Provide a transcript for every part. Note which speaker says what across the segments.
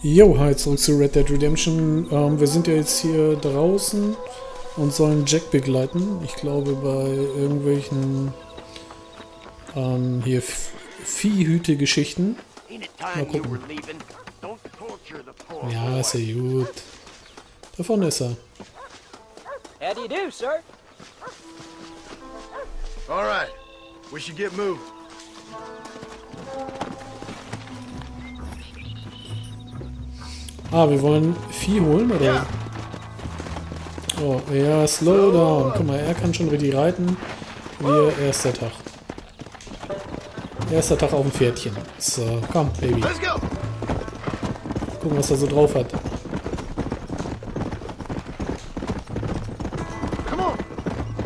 Speaker 1: Jo, hi, zurück zu Red Dead Redemption. Wir sind ja jetzt hier draußen und sollen Jack begleiten. Ich glaube bei irgendwelchen hier Viehhüte-Geschichten. Mal gucken. Ja, ist ja gut. Da vorne ist er.
Speaker 2: How do you do, sir?
Speaker 3: All right, we should get moving.
Speaker 1: Wir wollen Vieh holen, oder? Oh, ja, slow down. Guck mal, er kann schon richtig reiten. Wir, erster Tag. Erster Tag auf dem Pferdchen. So, komm, Baby.
Speaker 3: Let's go.
Speaker 1: Gucken, was er so drauf hat.
Speaker 3: Come on.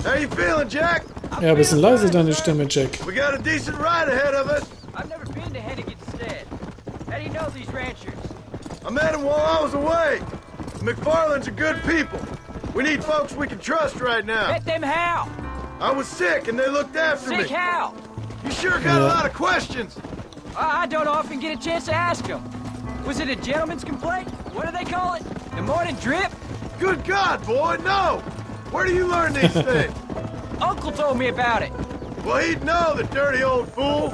Speaker 3: How you feeling, Jack?
Speaker 1: Ja, ein bisschen leise deine Stimme, Jack.
Speaker 3: We got a decent ride ahead of us.
Speaker 2: I've never been to Henniganstead. How do you know these ranchers?
Speaker 3: I met him while I was away. McFarland's are good people. We need folks we can trust right now.
Speaker 2: Met them how?
Speaker 3: I was sick and they looked after
Speaker 2: Sick
Speaker 3: me.
Speaker 2: how?
Speaker 3: You sure got a lot of questions.
Speaker 2: I don't often get a chance to ask them. Was it a gentleman's complaint? What do they call it? The morning drip?
Speaker 3: Good God, boy, no. Where do you learn these things?
Speaker 2: Uncle told me about it.
Speaker 3: Well, he'd know, the dirty old fool.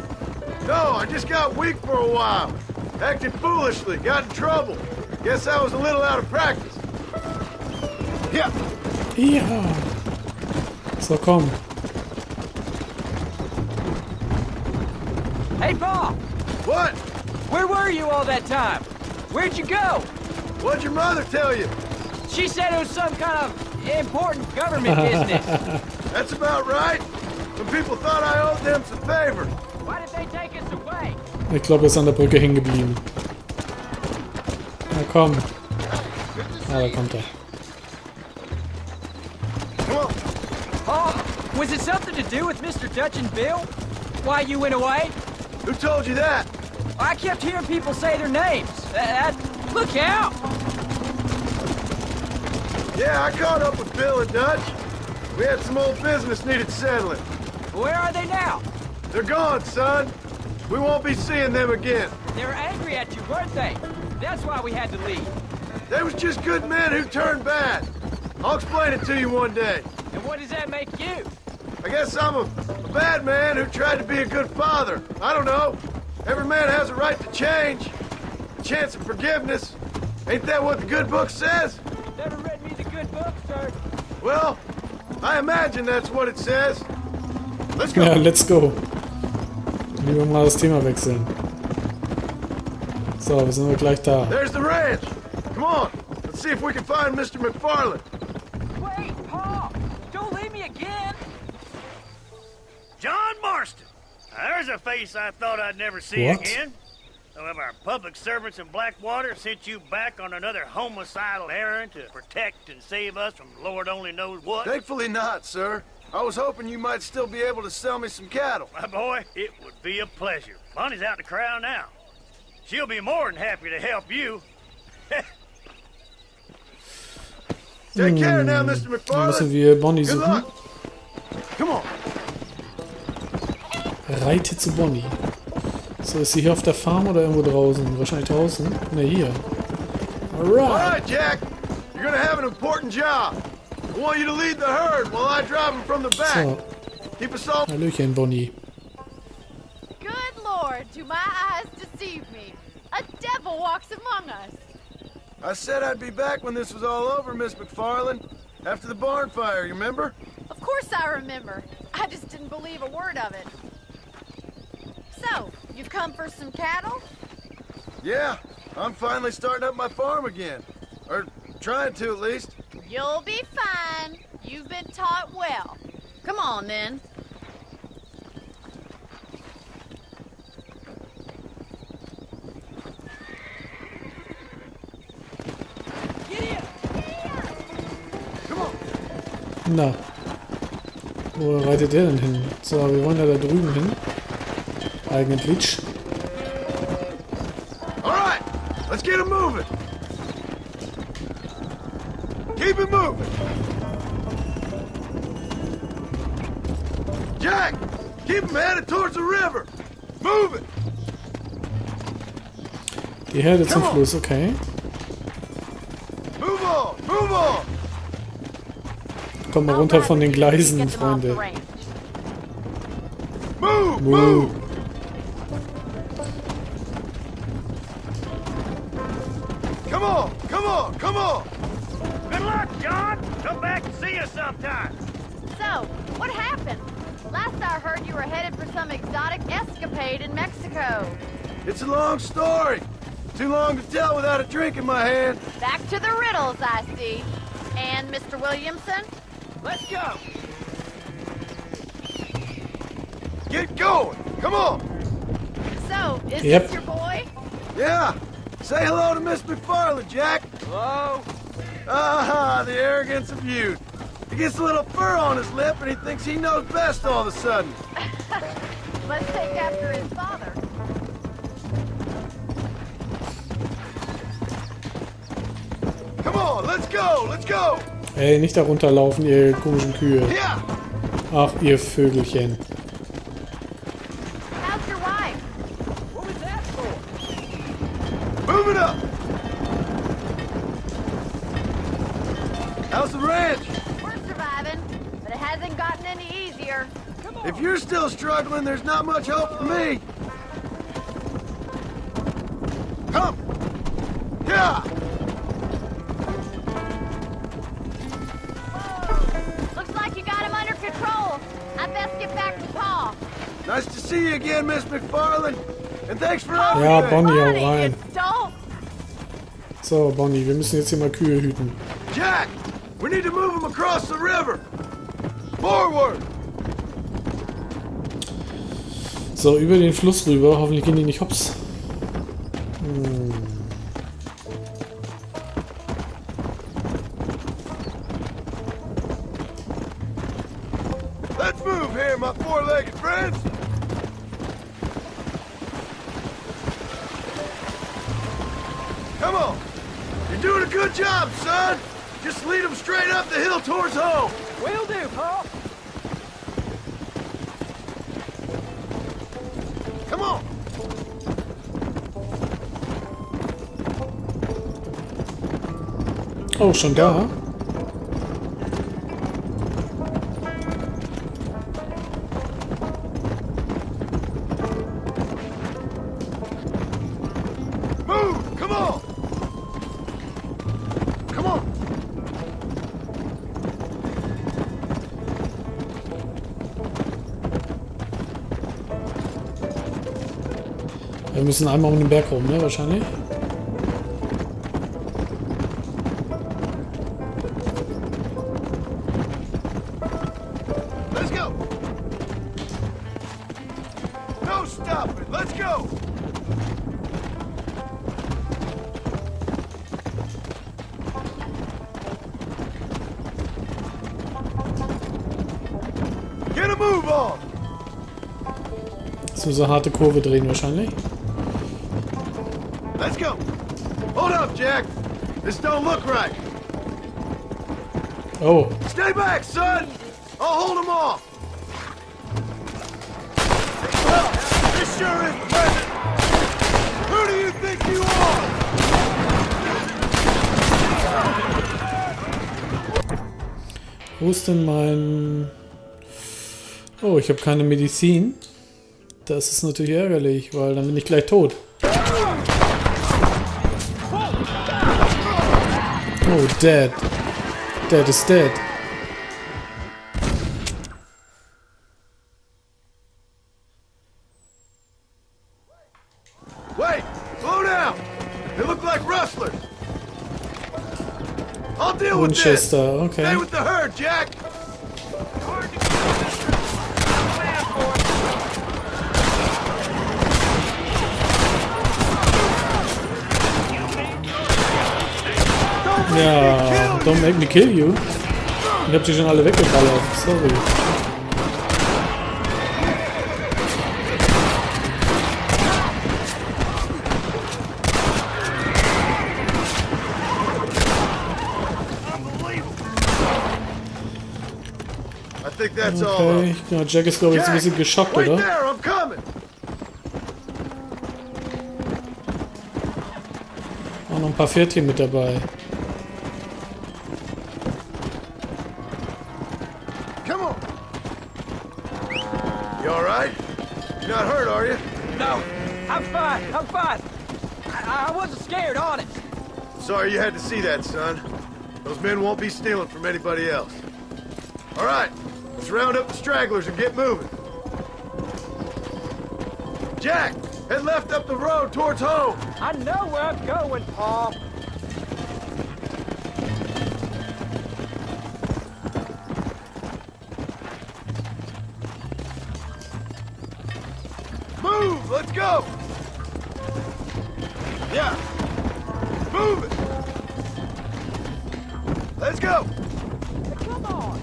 Speaker 3: No, I just got weak for a while. Acted foolishly, got in trouble. Guess I was a little out of practice. Yeah.
Speaker 1: Ja. So, komm.
Speaker 2: Hey, Pa!
Speaker 3: What?
Speaker 2: Where were you all that time? Where'd you go?
Speaker 3: What'd your mother tell you?
Speaker 2: She said it was some kind of important government business.
Speaker 3: That's about right. Some people thought I owed them some favor.
Speaker 2: Why did they take us away?
Speaker 1: Ich glaube, er ist an der Brücke hängen geblieben. Na komm. Da kommt er.
Speaker 3: Come on.
Speaker 2: Pa, was it something to do with Mr. Dutch and Bill? Why you went away?
Speaker 3: Who told you that?
Speaker 2: I kept hearing people say their names. Look out!
Speaker 3: Yeah, I caught up with Bill and Dutch. We had some old business needed settling.
Speaker 2: Where are they now?
Speaker 3: They're gone, son. We won't be seeing them again.
Speaker 2: They were angry at you, weren't they? That's why we had to leave.
Speaker 3: They was just good men who turned bad. I'll explain it to you one day.
Speaker 2: And what does that make you?
Speaker 3: I guess I'm a bad man who tried to be a good father. I don't know. Every man has a right to change. A chance of forgiveness. Ain't that what the good book says?
Speaker 2: Never read me the good book, sir.
Speaker 3: Well, I imagine that's what it says. Let's go.
Speaker 1: Ja, let's go. Lieber mal das Thema wechseln. So, wir sind gleich da.
Speaker 3: There's the ranch. Come on. Let's see if we can find Mr. McFarland.
Speaker 2: Wait, Pa! Don't leave me again!
Speaker 4: John Marston. Now, there's a face I thought I'd never see
Speaker 1: What?
Speaker 4: again. Some of our public servants in Blackwater sent you back on another homicidal errand to protect and save us from Lord only knows what.
Speaker 3: Thankfully not, sir. I was hoping you might still be able to sell me some cattle.
Speaker 4: My boy, it would be a pleasure. Bonnie's out in the crowd now. She'll be more than happy to help you.
Speaker 3: Take care now, Mr.
Speaker 1: Dann müssen
Speaker 3: McFarland.
Speaker 1: wir Bonnie
Speaker 3: Good
Speaker 1: suchen.
Speaker 3: luck. Come on.
Speaker 1: Reite zu Bonnie. So, ist sie hier auf der Farm oder irgendwo draußen? Wahrscheinlich draußen. Ne, hier.
Speaker 3: All
Speaker 1: Alright.
Speaker 3: right, Jack. You're gonna have an important job. I want you to lead the herd while I drive them from the back.
Speaker 1: So,
Speaker 3: Keep us all...
Speaker 1: Hallöchen, Bonnie.
Speaker 5: Good Lord, do my eyes deceive me? A devil walks among us.
Speaker 3: I said I'd be back when this was all over, Miss McFarland. After the barn fire, you remember?
Speaker 5: Of course I remember. I just didn't believe a word of it. So, you've come for some cattle?
Speaker 3: Yeah, I'm finally starting up my farm again. Or trying to, at least.
Speaker 5: You'll be fine. You've been taught well. Come on, then.
Speaker 3: Come on.
Speaker 1: Na. Wo reitet der denn hin? So, wir wollen ja da drüben hin. Eigentlich.
Speaker 3: All right, let's get him moving. Keep it moving. Jack, keep him headed towards the river. Move it.
Speaker 1: Die Herde zum Fluss, okay.
Speaker 3: Move on! Move on!
Speaker 1: Komm mal runter von den Gleisen,
Speaker 5: Get them off the
Speaker 1: Freunde.
Speaker 5: range.
Speaker 3: Move!
Speaker 1: Move.
Speaker 3: Move! Come on! Come on! Come on!
Speaker 4: Good luck, John. Come back and see us sometime.
Speaker 5: So, what happened? Last I heard you were headed for some exotic escapade in Mexico.
Speaker 3: It's a long story. Too long to tell without a drink in my hand.
Speaker 5: Back to the riddles, I see. And Mr. Williamson?
Speaker 2: Let's go.
Speaker 3: Get going! Come on!
Speaker 5: So, is
Speaker 1: Yep.
Speaker 5: this your boy?
Speaker 3: Yeah! Say hello to Miss McFarland, Jack!
Speaker 2: Hello.
Speaker 3: Ah, the arrogance of youth. He gets a little fur on his lip and he thinks he knows best all of a sudden.
Speaker 5: Let's take after his father.
Speaker 3: Come on, let's go! Let's go!
Speaker 1: Ey, nicht da runterlaufen, ihr komischen Kühe.
Speaker 3: Yeah!
Speaker 1: Ach, ihr Vögelchen.
Speaker 5: How's your wife?
Speaker 2: What was that for?
Speaker 3: Move it up! How's the ranch?
Speaker 5: We're surviving, but it hasn't gotten any easier.
Speaker 3: If you're still struggling, there's not much hope for me. Come! Yeah!
Speaker 5: Looks like you got him under control. I best get back to Pa.
Speaker 3: Nice to see you again, Miss McFarland. And thanks for
Speaker 1: Ja,
Speaker 3: everything.
Speaker 1: Bonnie, hau
Speaker 5: Bonnie,
Speaker 1: rein.
Speaker 5: you don't.
Speaker 1: So, Bonnie, wir müssen jetzt hier mal Kühe hüten.
Speaker 3: Jack, we need to move them across the river. Forward!
Speaker 1: So, über den Fluss rüber. Hoffentlich gehen die nicht hops.
Speaker 3: Let's move here, my four-legged friends. Come on. You're doing a good job, son. Just lead them straight up the hill towards home.
Speaker 2: Will do, Paul.
Speaker 3: Come on.
Speaker 1: Oh, schon da?
Speaker 3: Move. Come on. Come on.
Speaker 1: Wir müssen einmal um den Berg rum, ne? Wahrscheinlich.
Speaker 3: Let's go. No stopping. Let's go. Get a move on.
Speaker 1: So eine harte Kurve drehen wahrscheinlich.
Speaker 3: Let's go. Hold up, Jack. This don't look right.
Speaker 1: Oh,
Speaker 3: Stay back, son. I'll hold him off. Well, this sure is pleasant. Who do you think you are?
Speaker 1: wo ist denn mein... Oh, ich habe keine Medizin. Das ist natürlich ärgerlich, weil dann bin ich gleich tot. Oh, dead. Dead is dead.
Speaker 3: Wait, slow down. They look like rustlers. I'll deal with this.
Speaker 1: Winchester, okay.
Speaker 3: Stay with the herd, Jack.
Speaker 1: Ja, don't make me kill you. Ich hab die schon alle weggeballert. Sorry.
Speaker 3: I think that's all.
Speaker 1: Okay, ja, Jack ist glaube ich jetzt ein bisschen geschockt,
Speaker 3: wait
Speaker 1: oder?
Speaker 3: there, I'm coming.
Speaker 1: Noch ein paar Pferdchen mit dabei.
Speaker 3: Come on. You all right? You're not hurt, are you?
Speaker 2: No, I'm fine. I'm fine. I wasn't scared, honest.
Speaker 3: Sorry you had to see that, son. Those men won't be stealing from anybody else. All right, let's round up the stragglers and get moving. Jack, head left up the road towards home.
Speaker 2: I know where I'm going, Paul.
Speaker 3: Move, let's go. Yeah, move it. Let's go.
Speaker 2: Come on.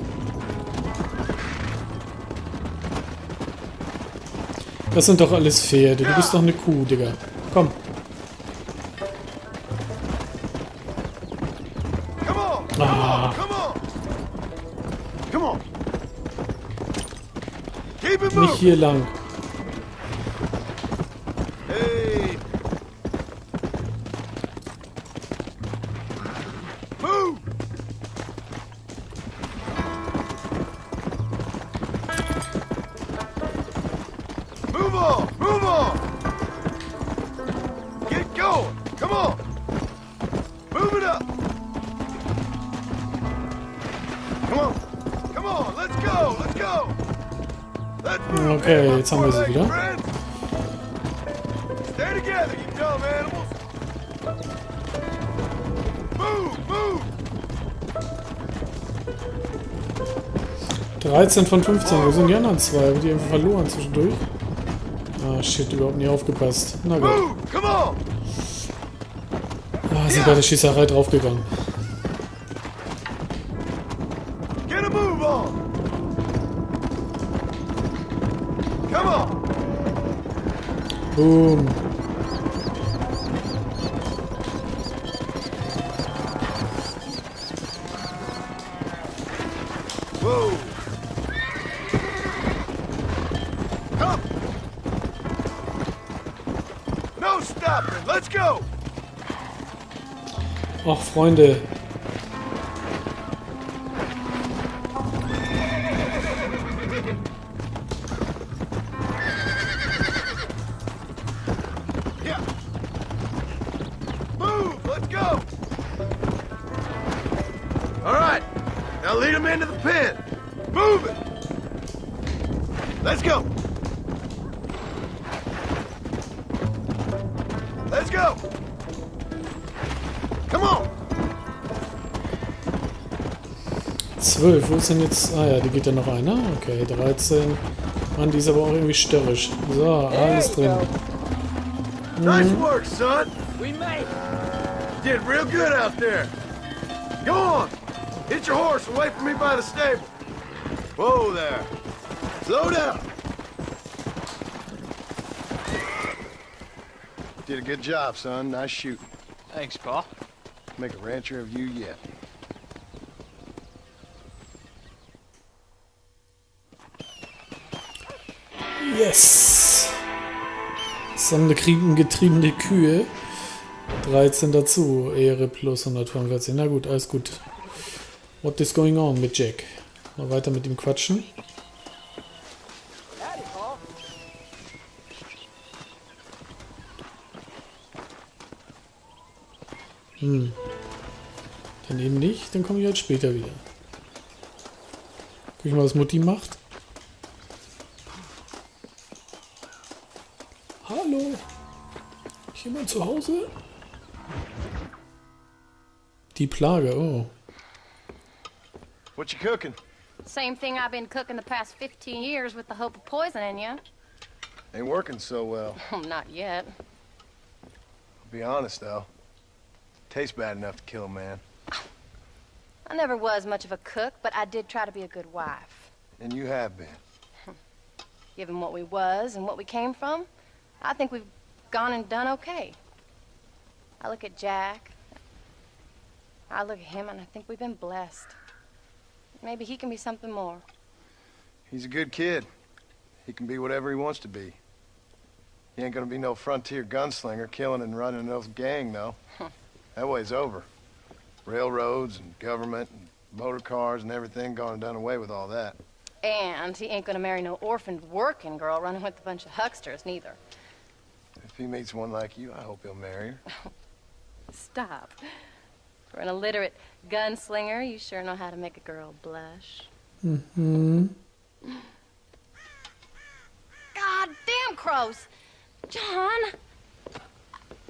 Speaker 1: Das sind doch alles Pferde. Du bist doch eine Kuh, Digga. Komm.
Speaker 3: Come on.
Speaker 1: Ah.
Speaker 3: Come on. Come on. Keep it
Speaker 1: Nicht
Speaker 3: moving.
Speaker 1: hier lang.
Speaker 3: Hey. Move. Move on. Move on. Get going. Come on. Move it up. Come on. Come on. Let's go. Let's go. Let's move.
Speaker 1: Okay,
Speaker 3: man,
Speaker 1: jetzt haben wir sie
Speaker 3: my
Speaker 1: wieder.
Speaker 3: friends. Stay together, you dumb animals. Move, move.
Speaker 1: 13 von 15. Wo sind die anderen zwei? Haben die einfach verloren zwischendurch? Ah, shit, überhaupt nicht aufgepasst. Na gut.
Speaker 3: Move. Come on.
Speaker 1: Ah, sind bei der Schießerei draufgegangen.
Speaker 3: Get a move on. Come on.
Speaker 1: Boom.
Speaker 3: Whoa. Come. No stopping. Let's go.
Speaker 1: Ach, Freunde.
Speaker 3: Yeah. Move. Let's go. All right. Now lead them into the pen. Move it. Let's go. Let's go. Come on.
Speaker 1: 12. Wo ist denn jetzt... Ah ja, die geht ja noch einer. Okay, 13. Mann, die ist aber auch irgendwie störrisch. So, alles drin.
Speaker 3: Nice work, son.
Speaker 2: We made it.
Speaker 3: Did real good out there. Go on. Hit your horse and wait for me by the stable. Whoa there. Slow down. Did a good job, son. Nice shooting.
Speaker 2: Thanks, Paul.
Speaker 3: Make a rancher of you yet.
Speaker 1: Yes! Getriebene Kühe. 13 dazu. Ehre plus 145. Na gut, alles gut. What is going on mit Jack? Mal weiter mit ihm quatschen.
Speaker 2: Howdy, Paul.
Speaker 1: Dann eben nicht, dann komme ich halt später wieder. Guck ich mal, was Mutti macht. Hallo? Ist jemand zu Hause? Die Plage, oh.
Speaker 3: What you cooking?
Speaker 6: Same thing I've been cooking the past 15 years with the hope of poisoning you.
Speaker 3: Ain't working so well.
Speaker 6: Not yet.
Speaker 3: I'll be honest, though. Tastes bad enough to kill a man.
Speaker 6: I never was much of a cook, but I did try to be a good wife.
Speaker 3: And you have been.
Speaker 6: Given what we was and what we came from, I think we've gone and done okay. I look at Jack. I look at him and I think we've been blessed. Maybe he can be something more.
Speaker 3: He's a good kid. He can be whatever he wants to be. He ain't gonna be no frontier gunslinger killing and running no gang, though. That way's over. Railroads and government and motor cars and everything gone and done away with all that.
Speaker 6: And he ain't gonna marry no orphaned working girl running with a bunch of hucksters, neither.
Speaker 3: If he meets one like you, I hope he'll marry her.
Speaker 6: Stop. For an illiterate gunslinger, you sure know how to make a girl blush.
Speaker 1: Mhm.
Speaker 6: God damn crows! John!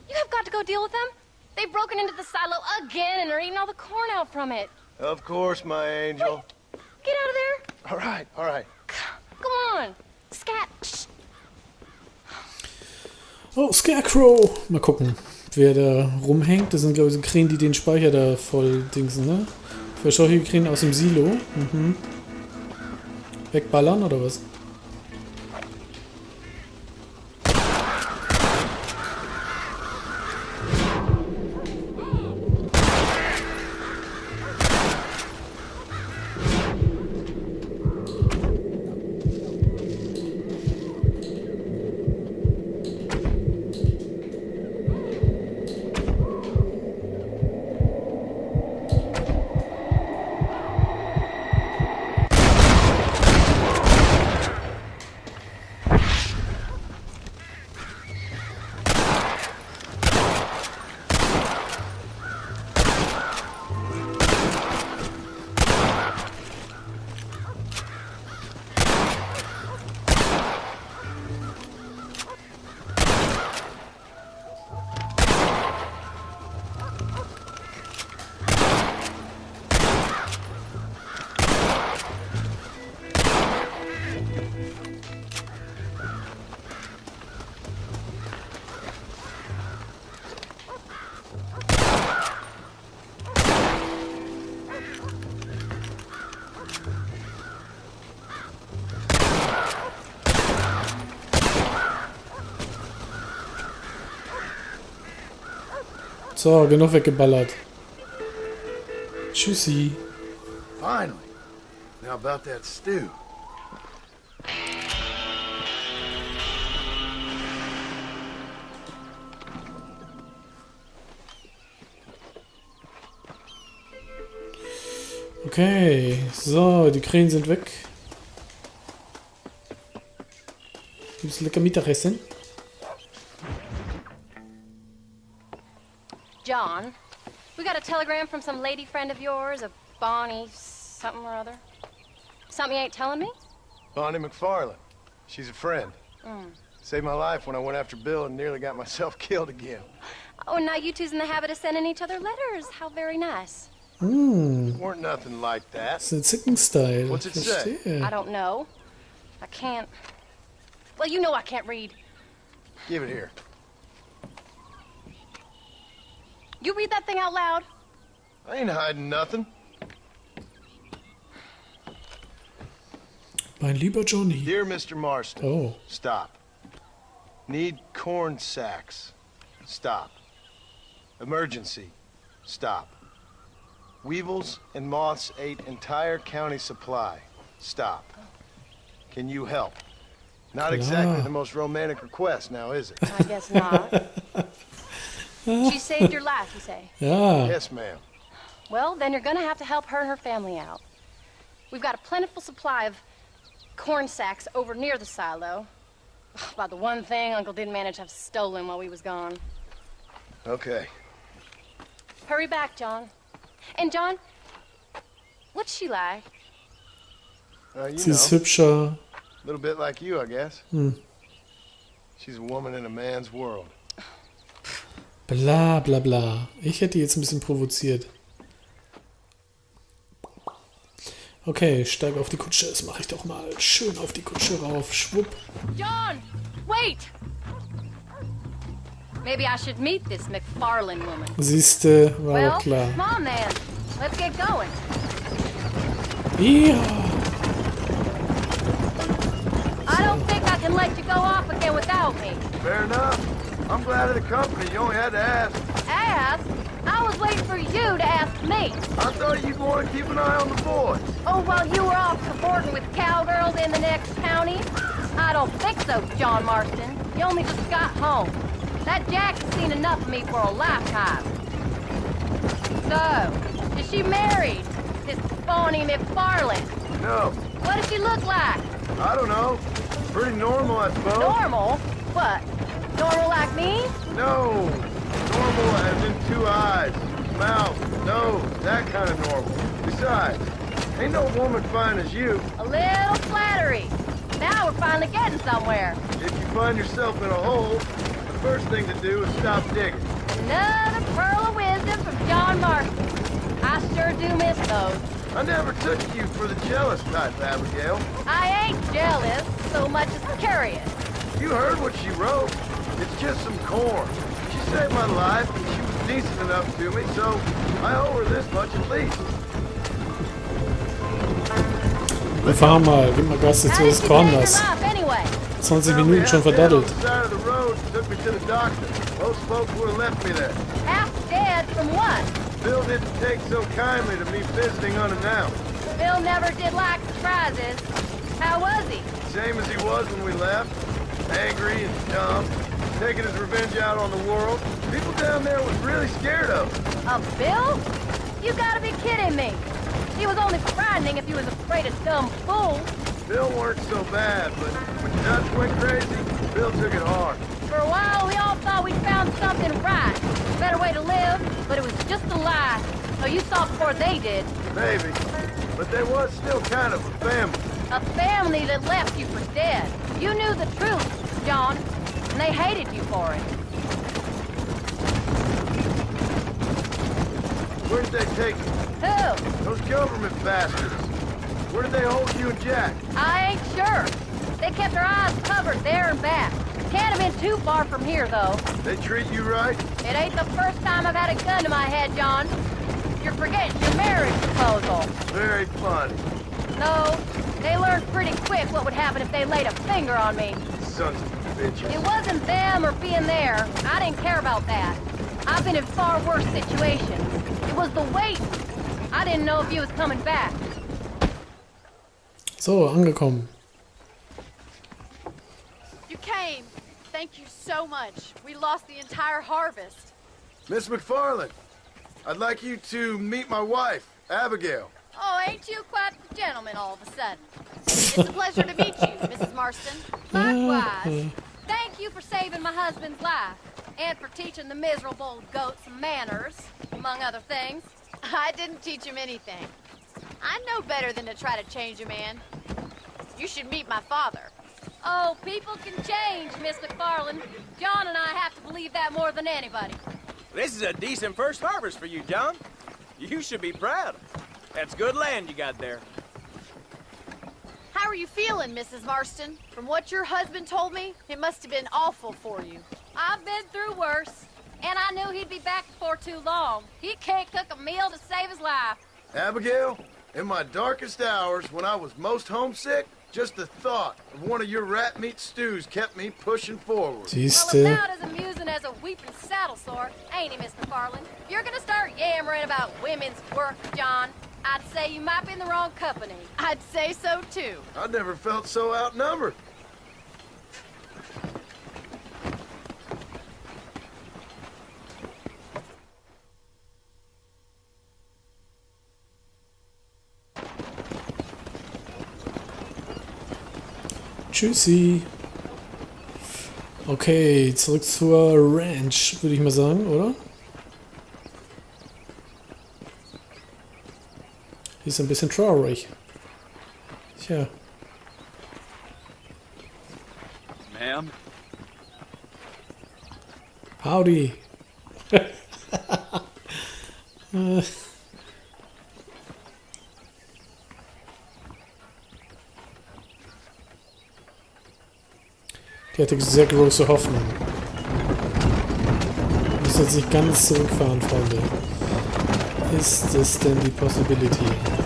Speaker 6: You have got to go deal with them. They've broken into the silo again and are eating all the corn out from it.
Speaker 3: Of course, my angel.
Speaker 6: Wait. Get out of there!
Speaker 3: All right, all right.
Speaker 6: Come on! Scat! Shh.
Speaker 1: Oh, Scarecrow. Mal gucken, wer da rumhängt. Das sind, glaube ich, so Krähen, die den Speicher da voll dingsen, ne? Verscheuchte Krähen aus dem Silo. Mhm. Wegballern oder was? So, genug weggeballert. Tschüssi.
Speaker 3: Finally. Now about that stew.
Speaker 1: Okay, so, die Krähen sind weg. Gibt's lecker Mittagessen?
Speaker 6: John, we got a telegram from some lady friend of yours, a Bonnie something or other. Something you ain't telling me?
Speaker 3: Bonnie McFarland. She's a friend. Saved my life when I went after Bill and nearly got myself killed again.
Speaker 6: Oh, and now you two's in the habit of sending each other letters. How very nice.
Speaker 3: Weren't nothing like that.
Speaker 1: Das ist ein Zicken-Style.
Speaker 3: What's it say?
Speaker 1: Verstehe.
Speaker 6: I don't know. I can't. Well, you know I can't read.
Speaker 3: Give it here.
Speaker 6: You read that thing out loud?
Speaker 3: I ain't hiding nothing.
Speaker 1: Mein lieber Johnny.
Speaker 3: Dear Mr. Marston.
Speaker 1: Oh.
Speaker 3: Stop. Need corn sacks. Stop. Emergency. Stop. Weevils and moths ate entire county supply. Stop. Can you help? Not exactly the most romantic request, now is it?
Speaker 6: I guess not. She saved your life, you say?
Speaker 1: Ja.
Speaker 3: Yes, ma'am.
Speaker 6: Well, then you're gonna have to help her and her family out. We've got a plentiful supply of corn sacks over near the silo. About the one thing Uncle didn't manage to have stolen while we was gone.
Speaker 3: Okay.
Speaker 6: Hurry back, John. And John, what's she like?
Speaker 3: You
Speaker 1: Sie ist
Speaker 3: know,
Speaker 1: hübscher.
Speaker 3: a little bit like you, I guess. She's a woman in a man's world.
Speaker 1: Bla bla bla. Ich hätte jetzt ein bisschen provoziert. Okay, ich steige auf die Kutsche. Das mache ich doch mal. Schön auf die Kutsche rauf. Schwupp.
Speaker 6: John, wait! Maybe I should meet this McFarland woman.
Speaker 1: Siehste, war
Speaker 6: Well,
Speaker 1: doch klar.
Speaker 6: come on then. Let's get going.
Speaker 1: Ja.
Speaker 6: I don't think I can let you go off again without me.
Speaker 3: Fair enough. I'm glad of the company. You only had to ask.
Speaker 6: Ask? I was waiting for you to ask me.
Speaker 3: I thought you'd want to keep an eye on the boys.
Speaker 6: Oh, while you were off cavorting with cowgirls in the next county? I don't think so, John Marston. You only just got home. That Jack has seen enough of me for a lifetime. Is she married? This phony McFarland.
Speaker 3: No,
Speaker 6: What does she look like?
Speaker 3: I don't know. Pretty normal, I suppose.
Speaker 6: Normal? What? Normal like me?
Speaker 3: No, normal as in 2 eyes, mouth, nose, that kind of normal. Besides, ain't no woman fine as you.
Speaker 6: A little flattery. Now we're finally getting somewhere.
Speaker 3: If you find yourself in a hole, the first thing to do is stop digging.
Speaker 6: Another pearl of wisdom from John Marston. I sure do miss those.
Speaker 3: I never took you for the jealous type, Abigail.
Speaker 6: I ain't jealous so much as curious.
Speaker 3: You heard what she wrote. It's just some corn. She saved my life, and she was decent enough to me, so I owe her this much at least.
Speaker 1: Wir fahren mal, gib mal Gas, jetzt
Speaker 6: How
Speaker 1: wird
Speaker 6: did
Speaker 1: es
Speaker 6: she
Speaker 1: Korn
Speaker 6: save your
Speaker 1: nass.
Speaker 6: life anyway?
Speaker 1: 20 Minuten schon verdattelt.
Speaker 3: Side of the road took me to the doctor. Most folks would have left me there.
Speaker 6: Half dead from what?
Speaker 3: Bill didn't take so kindly to me visiting unannounced.
Speaker 6: Bill never did like surprises. How was he?
Speaker 3: Same as he was when we left. Angry and dumb. Taking his revenge out on the world. People down there was really scared of him.
Speaker 6: A Bill? You gotta be kidding me. He was only frightening if he was afraid of dumb fools.
Speaker 3: Bill weren't so bad, but when Dutch went crazy, Bill took it hard.
Speaker 6: For a while, we all thought we'd found something right. A better way to live, but it was just a lie. So you saw before they did.
Speaker 3: Maybe. But they was still kind of a family.
Speaker 6: A family that left you for dead. You knew the truth, John, and they hated you for it.
Speaker 3: Where did they take you?
Speaker 6: Who?
Speaker 3: Those government bastards. Where did they hold you and Jack?
Speaker 6: I ain't sure. They kept their eyes covered there and back. Can't have been too far from here, though.
Speaker 3: They treat you right?
Speaker 6: It ain't the first time I've had a gun to my head, John. You're forgetting your marriage proposal.
Speaker 3: Very funny.
Speaker 6: No, they learned pretty quick what would happen if they laid a finger on me.
Speaker 3: Sons of bitches.
Speaker 6: It wasn't them or being there. I didn't care about that. I've been in far worse situations. It was the waiting. I didn't know if you was coming back.
Speaker 1: So, angekommen.
Speaker 5: You came. Thank you so much. We lost the entire harvest.
Speaker 3: Miss McFarland, I'd like you to meet my wife, Abigail.
Speaker 5: Oh, ain't you quite the gentleman all of a sudden? It's a pleasure to meet you, Mrs. Marston.
Speaker 6: Likewise. Thank you for saving my husband's life. And for teaching the miserable goat some manners, among other things.
Speaker 5: I didn't teach him anything. I know better than to try to change a man. You should meet my father.
Speaker 6: Oh, people can change, Miss McFarland. John and I have to believe that more than anybody.
Speaker 7: This is a decent first harvest for you, John. You should be proud. That's good land you got there.
Speaker 5: How are you feeling, Mrs. Marston? From what your husband told me, it must have been awful for you.
Speaker 6: I've been through worse, and I knew he'd be back before too long. He can't cook a meal to save his life.
Speaker 3: Abigail, in my darkest hours, when I was most homesick, just the thought of one of your rat meat stews kept me pushing forward.
Speaker 6: Well,
Speaker 1: Siehste.
Speaker 6: about as amusing as a weeping saddle sore, ain't he, Miss McFarland? If you're gonna start yammering about women's work, John, I'd say you might be in the wrong company.
Speaker 5: I'd say so, too.
Speaker 3: I never felt so outnumbered.
Speaker 1: Tschüssi. Okay, zurück zur Ranch, würde ich mal sagen, oder? Hier ist ein bisschen traurig. Tja.
Speaker 7: Ma'am?
Speaker 1: Howdy. Die hatte sehr große Hoffnung. Muss jetzt nicht ganz zurückfahren, Freunde. Ist es denn die Possibility?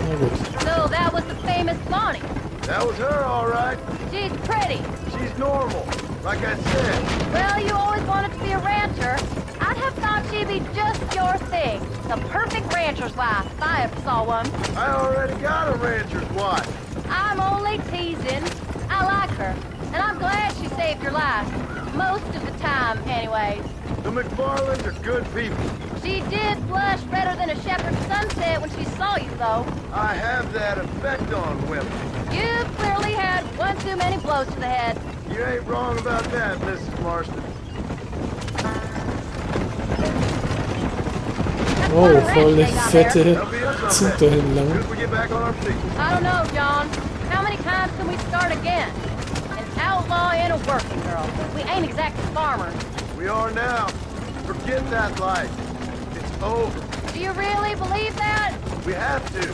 Speaker 1: Na gut.
Speaker 6: So that was the famous Bonnie.
Speaker 3: That was her, all right.
Speaker 6: She's pretty.
Speaker 3: She's normal, like I said.
Speaker 6: Well, you always wanted to be a rancher. I'd have thought she'd be just your thing. The perfect rancher's wife, if I ever saw one.
Speaker 3: I already got a rancher's wife.
Speaker 6: I'm only teasing. I like her, and I'm glad she saved your life. Most of the time, anyways.
Speaker 3: The McFarlands are good people.
Speaker 6: She did blush redder than a shepherd's sunset when she saw you, though.
Speaker 3: I have that effect on women.
Speaker 6: You clearly had one too many blows to the head.
Speaker 3: You ain't wrong about that, Mrs. Marston.
Speaker 6: That's
Speaker 1: Oh,
Speaker 6: quite a
Speaker 1: voll der
Speaker 6: ranch they got there.
Speaker 1: fette
Speaker 3: That'll be us
Speaker 1: Zug
Speaker 3: on
Speaker 1: da
Speaker 3: that.
Speaker 1: hinten lang.
Speaker 3: As we get back on our feet.
Speaker 6: I don't know, John. How many times can we start again? An outlaw and a working girl. We ain't exactly farmers.
Speaker 3: We are now. Forget that life. It's over.
Speaker 6: Do you really believe that?
Speaker 3: We have to.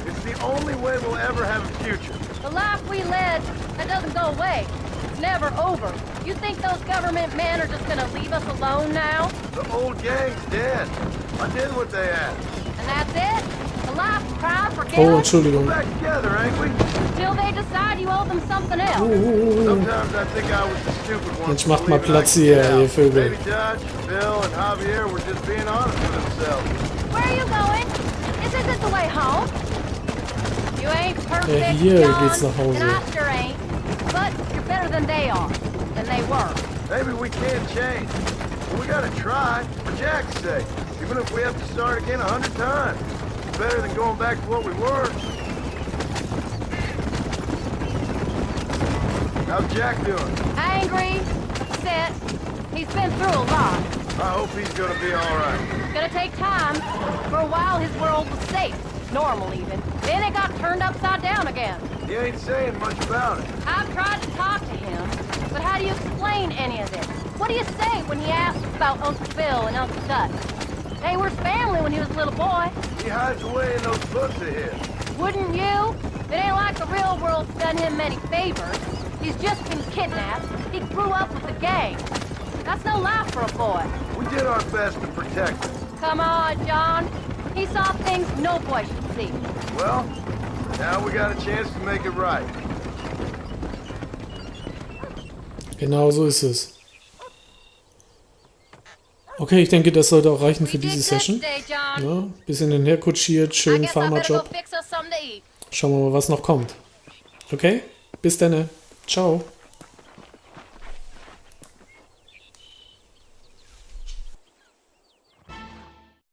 Speaker 3: It's the only way we'll ever have a future.
Speaker 6: The life we led, that doesn't go away. It's never over. You think those government men are just gonna leave us alone now?
Speaker 3: The old gang's dead. I did what they asked.
Speaker 6: And that's it? A life cry for
Speaker 1: Oh,
Speaker 6: killing?
Speaker 1: Entschuldigung.
Speaker 3: Back together, ain't we?
Speaker 6: Till they decide you owe them something else.
Speaker 3: Sometimes I think I was the stupid one.
Speaker 1: Mensch, macht mal Platz hier, ihr Vögel.
Speaker 3: Maybe Dutch, Bill, and Javier were just being honest with themselves.
Speaker 6: Where are you going? This isn't the way home. You ain't perfect,
Speaker 1: hier
Speaker 6: John,
Speaker 1: geht's nach Hause.
Speaker 6: and I sure ain't. But you're better than they are. Than they were.
Speaker 3: Maybe we can't change. But we gotta try, for Jack's sake. Even if we have to start again 100 times. It's better than going back to what we were. How's Jack doing?
Speaker 6: Angry, upset. He's been through a lot.
Speaker 3: I hope he's gonna be alright.
Speaker 6: It's gonna take time. For a while, his world was safe. Normal, even. Then it got turned upside down again.
Speaker 3: He ain't saying much about it.
Speaker 6: I've tried to talk to him, but how do you explain any of this? What do you say when he asks about Uncle Bill and Uncle Dutch? They were family when he was a little boy.
Speaker 3: He hides away in those books of his.
Speaker 6: Wouldn't you? It ain't like the real world's done him many favors. He's just been kidnapped. He grew up with the gang. That's no life for a boy.
Speaker 3: We did our best to protect him.
Speaker 6: Come on, John. He saw things no boy should see.
Speaker 3: Well, now we got a chance to make it right.
Speaker 1: Genau so ist es. Okay, ich denke, das sollte auch reichen für diese Session. Ja, bisschen hinherkutschiert, schönen Farmerjob. Schauen wir mal, was noch kommt. Okay, bis dann. Ciao.